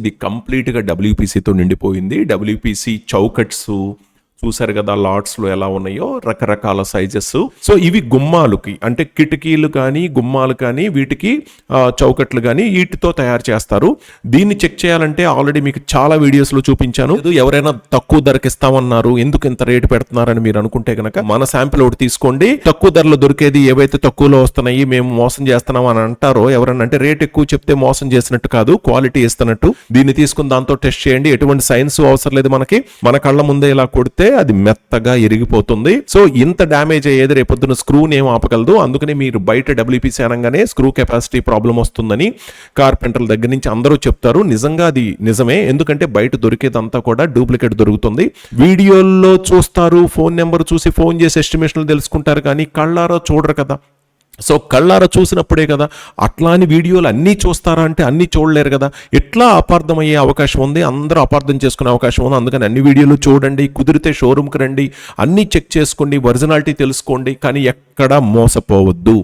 ఇది కంప్లీట్గా డబ్ల్యూపీసీతో నిండిపోయింది. డబ్ల్యూపీసీ చౌకట్స్ చూసారు కదా, లాట్స్లో ఎలా ఉన్నాయో రకరకాల సైజెస్. సో ఇవి గుమ్మాలకి, అంటే కిటికీలు కానీ గుమ్మాలు కానీ వీటికి చౌకట్లు కానీ వీటితో తయారు చేస్తారు. దీన్ని చెక్ చేయాలంటే ఆల్రెడీ మీకు చాలా వీడియోస్లో చూపించాను. ఎవరైనా తక్కువ ధరకి ఇస్తామన్నారు, ఎందుకు ఇంత రేటు పెడుతున్నారని మీరు అనుకుంటే కనుక మన శాంపిల్ ఒకటి తీసుకోండి. తక్కువ ధరలో దొరికేది ఏవైతే తక్కువలో వస్తున్నాయి, మేము మోసం చేస్తున్నాం అని అంటారో ఎవరన్నా, అంటే రేట్ ఎక్కువ చెప్తే మోసం చేసినట్టు కాదు, క్వాలిటీ ఇస్తున్నట్టు. దీన్ని తీసుకుని దాంతో టెస్ట్ చేయండి. ఎటువంటి సైన్స్ అవసరం లేదు మనకి. మన కళ్ళ ముందే ఇలా కొడితే అది మెత్తగా ఇరిగిపోతుంది. సో ఇంత డ్యామేజ్ అయ్యేది రేపొద్దున స్క్రూని ఏం ఆపగలదు. అందుకని మీరు బయట డబ్ల్యూపీసీ అనగానే స్క్రూ కెపాసిటీ ప్రాబ్లం వస్తుందని కార్పెంటర్ల దగ్గర నుంచి అందరూ చెప్తారు. నిజంగా అది నిజమే, ఎందుకంటే బయట దొరికేదంతా కూడా డూప్లికేట్ దొరుకుతుంది. వీడియోల్లో చూస్తారు, ఫోన్ నెంబర్ చూసి ఫోన్ చేసి ఎస్టిమేషన్లు తెలుసుకుంటారు, కానీ కళ్ళారా చూడరు కదా. సో కళ్ళారా చూసినప్పుడే కదా. అట్లా అని వీడియోలు అన్నీ చూస్తారా అంటే అన్నీ చూడలేరు కదా. ఎట్లా అపార్థం అయ్యే అవకాశం ఉంది, అందరూ అపార్థం చేసుకునే అవకాశం ఉంది. అందుకని అన్ని వీడియోలు చూడండి, కుదిరితే షోరూమ్కి రండి, అన్నీ చెక్ చేసుకోండి, ఒరిజినాలిటీ తెలుసుకోండి, కానీ ఎక్కడా మోసపోవద్దు.